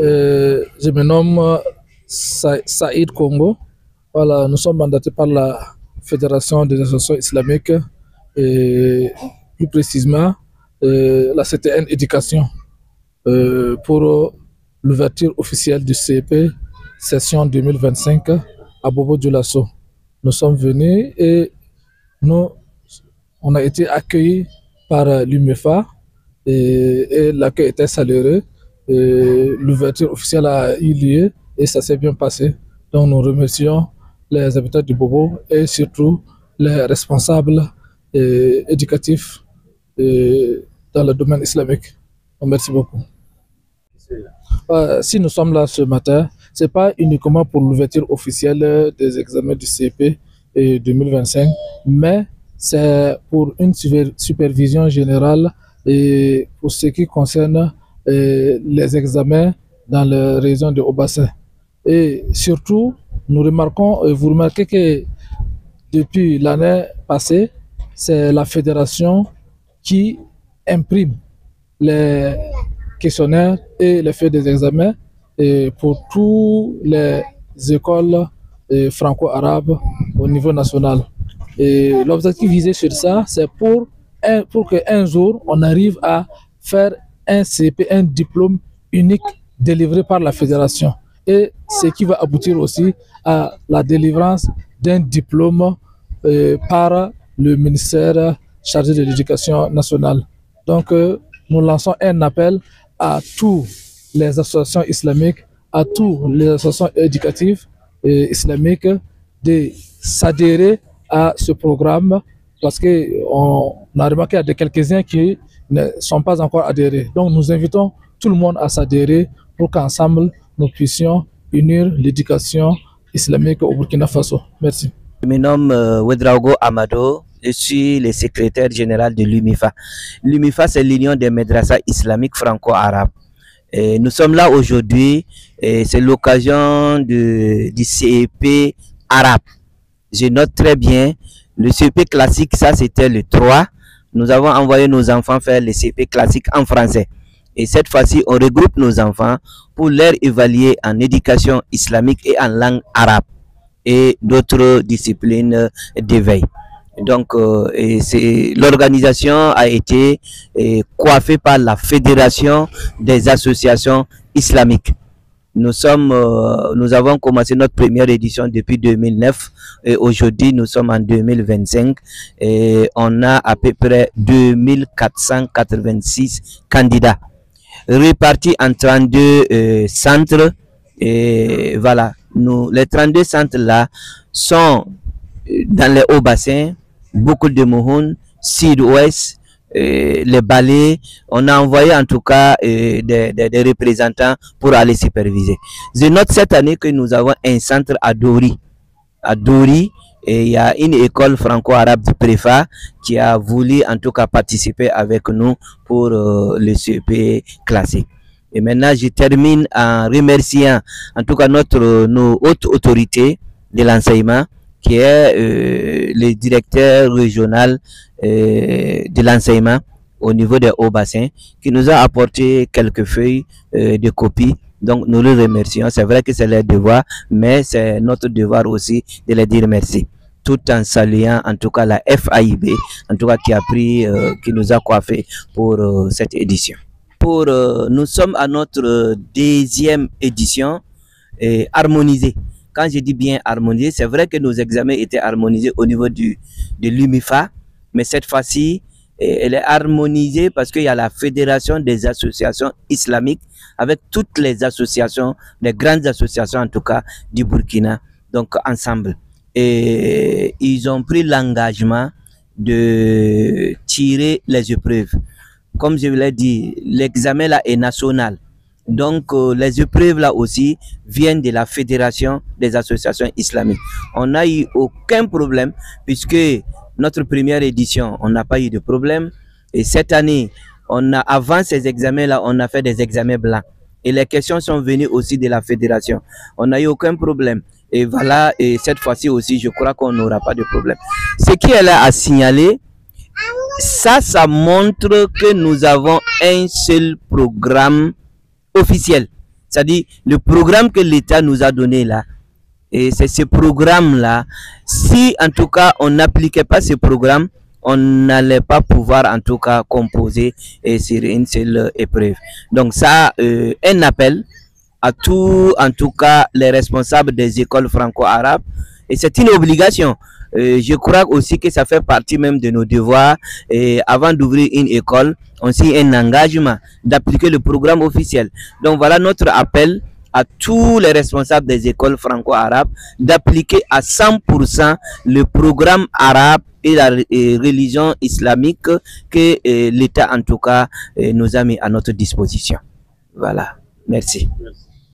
Je me nomme Saïd Congo. Voilà, nous sommes mandatés par la Fédération des associations islamiques et plus précisément la CTN Éducation pour l'ouverture officielle du CEP session 2025 à Bobo Dioulasso. Nous sommes venus et on a été accueillis par l'UMEFA et l'accueil était chaleureux. L'ouverture officielle a eu lieu et ça s'est bien passé. Donc nous remercions les habitants du Bobo et surtout les responsables éducatifs dans le domaine islamique. Donc, merci beaucoup. Si nous sommes là ce matin, ce n'est pas uniquement pour l'ouverture officielle des examens du CEP 2025, mais c'est pour une supervision générale et pour ce qui concerne les examens dans la région de Haut-Bassin. Et surtout, nous remarquons, vous remarquez que depuis l'année passée, c'est la fédération qui imprime les questionnaires et les feuilles des examens pour toutes les écoles franco-arabes au niveau national. Et l'objectif visé sur ça, c'est pour qu'un jour, on arrive à faire un CP, un diplôme unique délivré par la fédération. Et ce qui va aboutir aussi à la délivrance d'un diplôme par le ministère chargé de l'éducation nationale. Donc, nous lançons un appel à tous les associations islamiques, à tous les associations éducatives islamiques de s'adhérer à ce programme parce qu'on a remarqué qu'il y a quelques-uns qui ne sont pas encore adhérés. Donc nous invitons tout le monde à s'adhérer pour qu'ensemble nous puissions unir l'éducation islamique au Burkina Faso. Merci. Je me nomme Ouedraogo Amado, je suis le secrétaire général de l'UMIFA. L'UMIFA, c'est l'Union des Madrasas islamiques franco-arabes. Nous sommes là aujourd'hui, c'est l'occasion du CEP arabe. Je note très bien, le CEP classique, ça c'était le 3. Nous avons envoyé nos enfants faire le CEP classique en français. Et cette fois-ci, on regroupe nos enfants pour leur évaluer en éducation islamique et en langue arabe et d'autres disciplines d'éveil. Donc, l'organisation a été coiffée par la Fédération des associations islamiques. Nous avons commencé notre première édition depuis 2009 et aujourd'hui nous sommes en 2025 et on a à peu près 2486 candidats répartis en 32 centres et voilà, les 32 centres là sont dans les hauts bassins, beaucoup de Mohun, sud-ouest, les balais. On a envoyé en tout cas des représentants pour aller superviser. Je note cette année que nous avons un centre à Dori. À Dori, il y a une école franco-arabe du Préfa qui a voulu en tout cas participer avec nous pour le CEP classique. Et maintenant, je termine en remerciant en tout cas nos hautes autorités de l'enseignement, qui est le directeur régional de l'enseignement au niveau des Hauts-Bassins, qui nous a apporté quelques feuilles de copie. Donc nous le remercions. C'est vrai que c'est leur devoir, mais c'est notre devoir aussi de leur dire merci. Tout en saluant en tout cas la FAIB, en tout cas qui nous a coiffé pour cette édition. Nous sommes à notre deuxième édition harmonisée. Quand je dis bien harmonisé, c'est vrai que nos examens étaient harmonisés au niveau de l'UMIFA, mais cette fois-ci, elle est harmonisée parce qu'il y a la Fédération des associations islamiques avec toutes les associations, les grandes associations en tout cas du Burkina, donc ensemble. Et ils ont pris l'engagement de tirer les épreuves. Comme je vous l'ai dit, l'examen là est national. Donc, les épreuves là aussi viennent de la Fédération des associations islamiques. On n'a eu aucun problème puisque notre première édition, on n'a pas eu de problème. Et cette année, avant ces examens là, on a fait des examens blancs. Et les questions sont venues aussi de la Fédération. On n'a eu aucun problème. Et voilà, et cette fois-ci aussi, je crois qu'on n'aura pas de problème. Ce qui est là à signaler, ça montre que nous avons un seul programme officiel. C'est-à-dire, le programme que l'État nous a donné là, et c'est ce programme-là, si en tout cas on n'appliquait pas ce programme, on n'allait pas pouvoir en tout cas composer sur une seule épreuve. Donc ça, un appel à tous, en tout cas les responsables des écoles franco-arabes, et c'est une obligation. Je crois aussi que ça fait partie même de nos devoirs. Et avant d'ouvrir une école, on signe un engagement d'appliquer le programme officiel. Donc voilà notre appel à tous les responsables des écoles franco-arabes d'appliquer à 100% le programme arabe et la religion islamique que l'État en tout cas nous a mis à notre disposition. Voilà. Merci.